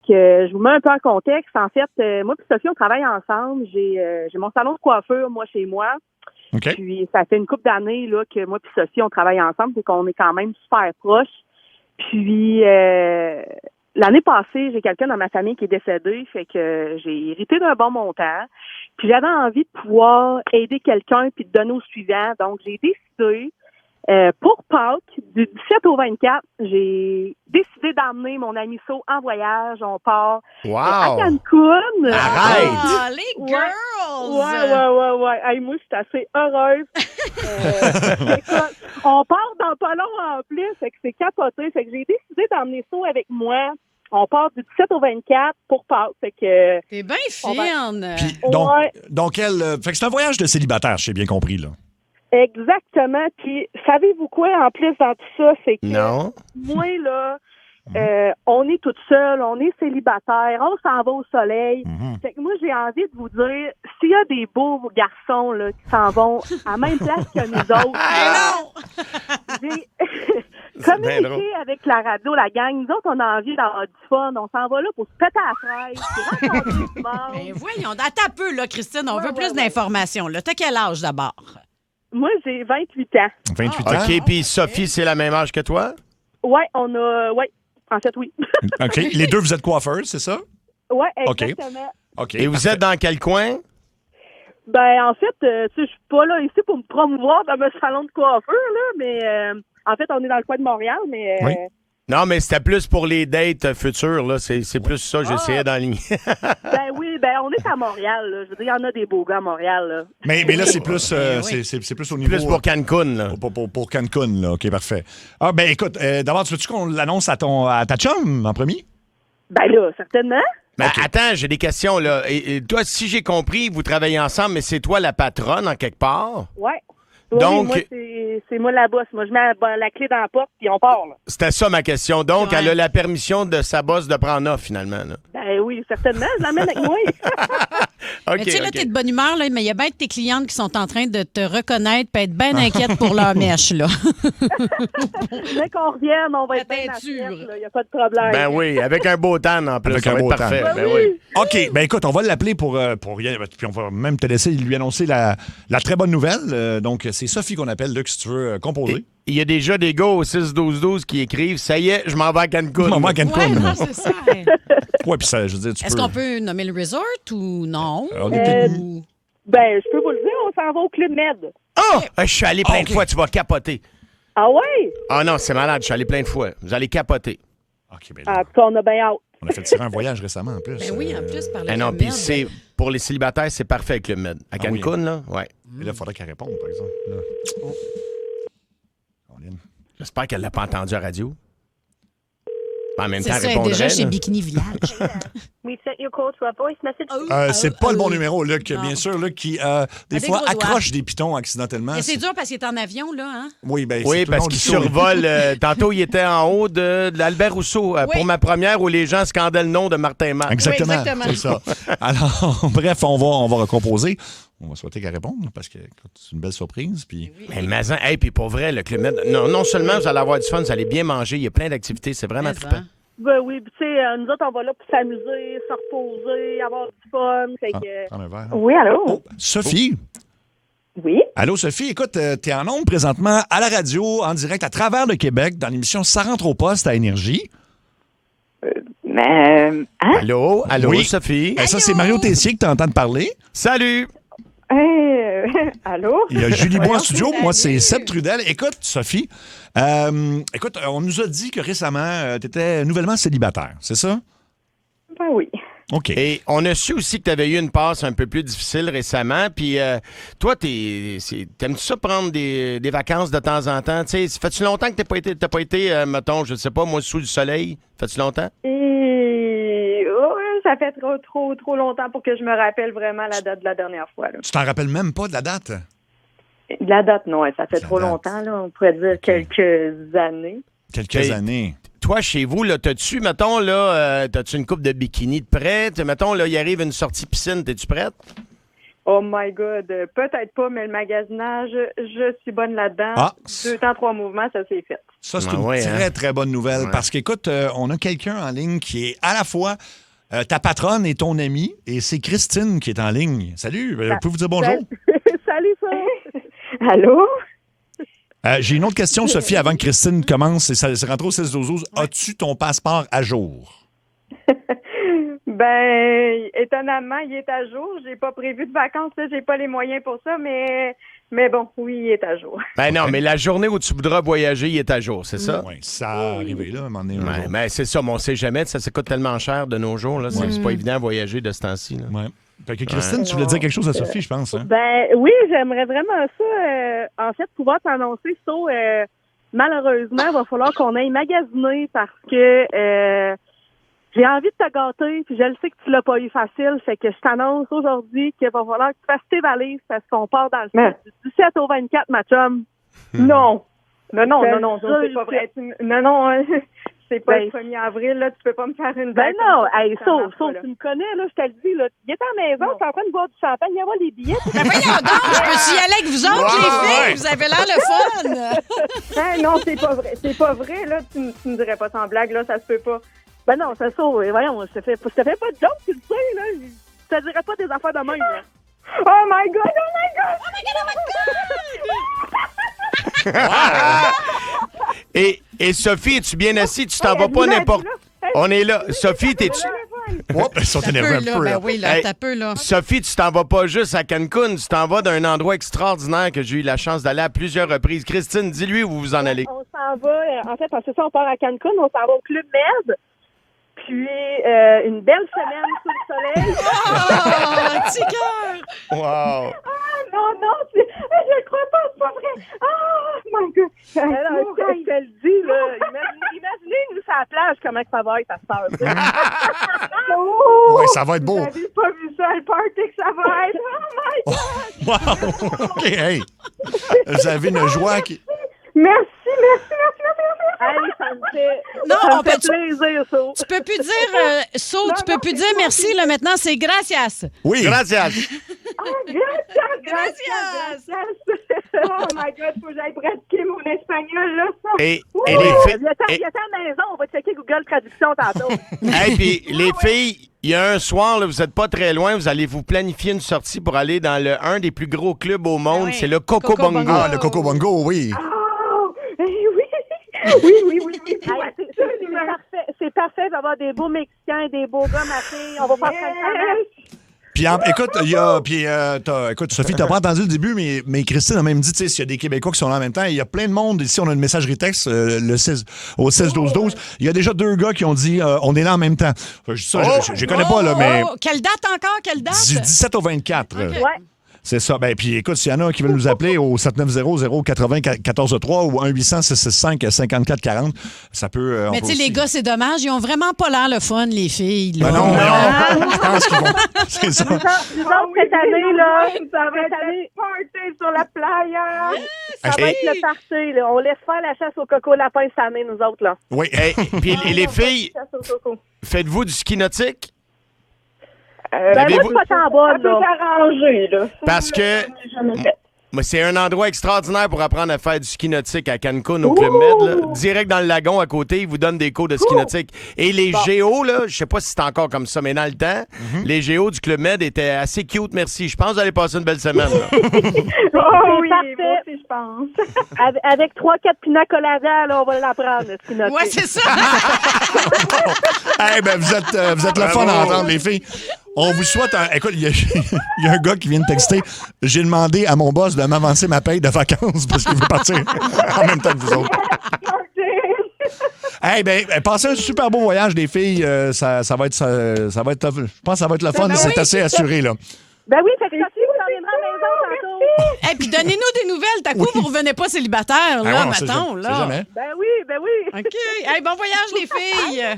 je vous mets un peu en contexte. En fait, moi et Sophie, on travaille ensemble. J'ai mon salon de coiffure, moi, chez moi. OK. Puis, ça fait une couple d'années là, que moi et Sophie, on travaille ensemble. C'est qu'on est quand même super proches. Puis, l'année passée, j'ai quelqu'un dans ma famille qui est décédé. Fait que j'ai hérité d'un bon montant. Puis, j'avais envie de pouvoir aider quelqu'un puis de donner au suivant. Donc, j'ai décidé... pour Pâques, du 17 au 24, j'ai décidé d'emmener mon ami So en voyage. On part à Cancun. Arrête! Ah, les girls! Ouais. Hey, moi, je suis assez heureuse. Écoute, on part dans pas long en plus, fait que c'est capoté. Fait que j'ai décidé d'emmener So avec moi. On part du 17 au 24 pour Pâques. Fait que... T'es bien fine! Puis, donc fait que c'est un voyage de célibataire, j'ai bien compris, là. Exactement. Puis, savez-vous quoi, en plus, dans tout ça, c'est que moi, là, on est toute seule, on est célibataire, on s'en va au soleil. Fait que moi, j'ai envie de vous dire, s'il y a des beaux garçons là, qui s'en vont à la même place que nous autres, j'ai communiqué avec la radio, la gang. Nous autres, on a envie d'avoir du fun. On s'en va là pour se péter à la fraise, pour rencontrer du monde. Ben voyons, attends un peu, là, Christine, on veut plus d'informations. Là. T'as quel âge d'abord? Moi, j'ai 28 ans. 28 ans? OK, puis Sophie, c'est la même âge que toi? Oui, en fait, oui. OK. Les deux, vous êtes coiffeurs, c'est ça? Oui, exactement. OK. Et vous êtes dans quel coin? Ben, en fait, tu sais, je suis pas là ici pour me promouvoir dans mon salon de coiffure, là, mais en fait, on est dans le coin de Montréal, mais... Oui. Non, mais c'était plus pour les dates futures, là. C'est plus ça, j'essayais d'enligner. On est à Montréal, là. Je veux dire, il y en a des beaux gars à Montréal, là. Mais là, c'est plus, c'est plus au niveau... Plus pour Cancun, là. Pour Cancun, là. OK, parfait. Ah, ben écoute, d'abord, tu veux-tu qu'on l'annonce à ta chum en premier? Ben là, certainement. Ben, attends, j'ai des questions, là. Et toi, si j'ai compris, vous travaillez ensemble, mais c'est toi la patronne, en quelque part? Ouais. Donc, oui, moi, c'est moi la bosse. Moi, je mets la clé dans la porte, puis on part, là. C'était ça ma question. Donc, elle a la permission de sa bosse de prendre off, finalement, là. Ben oui, certainement. Je l'emmène avec moi. Mais tu sais, là, t'es de bonne humeur, là, mais il y a bien de tes clientes qui sont en train de te reconnaître et être bien inquiètes pour leur mèche, là. Dès qu'on revienne, on va être bien sûr. Il n'y a pas de problème. Ben oui, avec un beau tan en plus. Avec ça un va beau être parfait. tan. Ben oui. OK, ben écoute, on va l'appeler pour rien. Puis on va même te laisser lui annoncer la très bonne nouvelle. Donc, c'est Sophie qu'on appelle, Luc, si tu veux composer. Il y a déjà des gars au 6-12-12 qui écrivent « Ça y est, je m'en vais à Cancun. » Je m'en vais à Cancun. Ouais, non, c'est ça. Ouais, puis ça, je veux dire, tu Est-ce qu'on peut nommer le resort ou non? Ben, je peux vous le dire, on s'en va au Club Med. Oh! Je suis allé plein de fois, tu vas capoter. Ah ouais? Ah non, c'est malade, je suis allé plein de fois. Vous allez capoter. OK, ben En tout cas, on a bien hâte. on a fait tirer un voyage récemment, en plus. Ben oui, en plus, par le non, Club puis Med. c'est pour les célibataires, c'est parfait avec le Med. À Cancun, là, ouais. Et là, il faudrait qu'elle réponde, par exemple. Là. J'espère qu'elle l'a pas entendu à la radio. En même C'est temps, ça, elle est répondrait. déjà chez là. Bikini Village. We sent your call to a voice message. C'est pas le bon numéro, Luc, bien sûr, Luc, qui, des des fois, gros doigts. accroche des pitons accidentellement. Mais c'est dur parce qu'il est en avion, là, hein? Oui, ben, Oui, c'est tout le parce long qu'il du show. survole. Tantôt, il était en haut de l'Albert Rousseau pour ma première où les gens scandaient le nom de Martin Matt. Exactement, Oui, exactement. c'est ça. Alors, bref, on va recomposer. On va souhaiter qu'elle réponde parce que écoute, c'est une belle surprise. Puis... Mais hey, puis pour vrai, le Club Med, non seulement vous allez avoir du fun, vous allez bien manger, il y a plein d'activités, c'est vraiment trippant. Ben oui, tu sais, nous autres, on va là pour s'amuser, se reposer, avoir du fun. Fait que... Prends un verre. Oui, allô? Oh, Sophie. Oui? Allô, Sophie. Écoute, t'es en ondes présentement à la radio, en direct à travers le Québec, dans l'émission Ça rentre au poste à Énergie. Hein? Allô, Oui. Sophie. Ça, c'est Mario Tessier que t'entends parler. Salut. Allô? Il y a Julie Bois en studio. Moi, c'est Seb Trudel. Écoute, Sophie, écoute, on nous a dit que récemment, tu étais nouvellement célibataire, c'est ça? Ben oui. OK. Et on a su aussi que tu avais eu une passe un peu plus difficile récemment. Puis toi, t'aimes-tu ça prendre des vacances de temps en temps? Tu sais, fait-tu longtemps que t'as pas été, mettons, je sais pas, moi, sous le soleil? Fait-tu longtemps? Ça fait trop longtemps pour que je me rappelle vraiment la date de la dernière fois. Là. Tu t'en rappelles même pas de la date? La date, non, ça fait trop date. longtemps. Là, on pourrait dire quelques années. Quelques années. Toi, chez vous, là, t'as-tu, mettons, là, t'as-tu une coupe de bikini de prêt? Mettons, là, il arrive une sortie piscine, t'es-tu prête? Oh my God, peut-être pas, mais le magasinage, je suis bonne là-dedans. 2 temps, 3 mouvements, ça s'est fait. Ça, c'est une très bonne nouvelle parce qu'écoute, on a quelqu'un en ligne qui est à la fois ta patronne et ton amie, et c'est Christine qui est en ligne. Salut, pouvez-vous dire bonjour? Salut, ça! Allô? J'ai une autre question, Sophie, avant que Christine commence, et ça c'est rentré au 16-12-12. As-tu ton passeport à jour? Ben, étonnamment, il est à jour. J'ai pas prévu de vacances, là, j'ai pas les moyens pour ça, mais bon, oui, il est à jour. Ben non, mais la journée où tu voudras voyager, il est à jour, c'est ça? Oui, ça a arrivé là, à un moment donné. Mais c'est ça, mais on sait jamais, ça coûte tellement cher de nos jours, là, c'est pas évident à voyager de ce temps-ci. Là. Ouais. Fait que Christine, tu voulais dire quelque chose à Sophie, je pense. Hein? Ben oui, j'aimerais vraiment ça. En fait, pouvoir t'annoncer ça. Malheureusement, il va falloir qu'on aille magasiner parce que j'ai envie de te gâter, puis je le sais que tu l'as pas eu facile, fait que je t'annonce aujourd'hui qu'il va falloir que tu fasses tes valises parce qu'on part dans le du 17 au 24, ma chum. Non, ça, c'est pas vrai. Non, c'est pas le 1er avril, là, tu peux pas me faire une date. Ben non, sauf, tu me connais, là, je te le dis, là. Il est à la maison, tu es en train de boire du champagne, il y a les billets. Ben voyons donc, je peux y aller avec vous autres, les filles, vous avez l'air le fun. Ben non, c'est pas vrai, là, tu me dirais pas sans blague, là, ça se peut pas. Ben non, c'est ça, voyons, je te fais pas de joke, tu le sais, là, je te dirais pas des affaires de même, là. Oh my God! Et Sophie, es-tu bien assis? Tu t'en vas pas n'importe... On est là. Sophie, t'es-tu... Ils sont énervés un peu. Ben oui, là, t'as peu, là. Sophie, tu t'en vas pas juste à Cancun, tu t'en vas d'un endroit extraordinaire que j'ai eu la chance d'aller à plusieurs reprises. Christine, dis-lui où vous en allez. On s'en va, en fait, c'est ça, on part à Cancun, on s'en va au Club Med. Puis, une belle semaine sous le soleil. Oh, petit cœur! Wow! Non, je crois pas, c'est pas vrai. Oh, my God! Alors, je te le dis, là, imaginez-nous sur la plage, comment ça va être à cette heure. Oui, ça va être beau. Vous n'avez pas vu ça, le party que ça va être. Oh, my God! Wow! OK, hey! Vous avez une joie qui... Merci. Hey, ça me fait, plaisir, So. Tu peux plus dire, tu peux plus dire merci, là, maintenant, c'est gracias. Oui. Gracias. Gracias. Oh my God, faut que j'aille pratiquer mon espagnol, là. Et les filles... Il y a ta maison, on va checker Google Traduction tantôt. Hey, puis les filles, il y a un soir, là, vous n'êtes pas très loin, vous allez vous planifier une sortie pour aller dans un des plus gros clubs au monde, c'est le Coco Bongo. Ah, le Coco Bongo, oui. Oui. C'est parfait d'avoir des beaux Mexicains et des beaux gars, ma fille. On va faire ça. Puis, écoute, Sophie, t'as pas entendu le début, mais Christine a même dit, tu sais, s'il y a des Québécois qui sont là en même temps, il y a plein de monde. Ici, on a une messagerie texte au 16-12-12. Il y a déjà 2 gars qui ont dit, on est là en même temps. Je connais pas, là, mais... Quelle date encore? Quelle date? Du 17 au 24. Okay. Ouais. C'est ça. Ben, puis écoute, s'il y en a qui veulent nous appeler au 7900-80-14-3 ou 1-800-665-5440, ça peut... Mais tu sais, les gars, c'est dommage. Ils ont vraiment pas l'air le fun, les filles. Là. Ben non, je pense qu'ils vont... C'est ça. Nous autres, cette année, là, ça va être le party sur la playa. Ça va être le party, là. On laisse faire la chasse au coco lapin cette année, nous autres, là. Oui. Puis les filles, faites-vous du ski nautique? Moi, je suis pas tant bonne, là. S'arranger, là. Parce que c'est un endroit extraordinaire pour apprendre à faire du ski nautique à Cancun, au Club Med. Là. Direct dans le lagon à côté, ils vous donnent des cours de ski nautique. Et les géos, là, je sais pas si c'est encore comme ça, mais dans le temps, les géos du Club Med étaient assez cute, merci. Je pense que vous allez passer une belle semaine. Oui, moi aussi, je pense. Avec 3-4 pina coladas, là, on va l'apprendre, le ski nautique. Ouais, c'est ça. Eh ben, vous êtes le fun à entendre, les filles. On vous souhaite Écoute, il y a un gars qui vient de texter. J'ai demandé à mon boss de m'avancer ma paye de vacances parce qu'il veut partir en même temps que vous autres. Eh ben, passez un super beau voyage, les filles. Ça va être, je pense que ça va être le fun. C'est assez assuré, là. Ben oui, fait que Sophie, vous reviendrez à la maison tantôt. Et puis donnez-nous des nouvelles. T'as coup, vous revenez pas célibataire, là, mettons. C'est jamais. Ben oui. OK. Hey, bon voyage, les filles.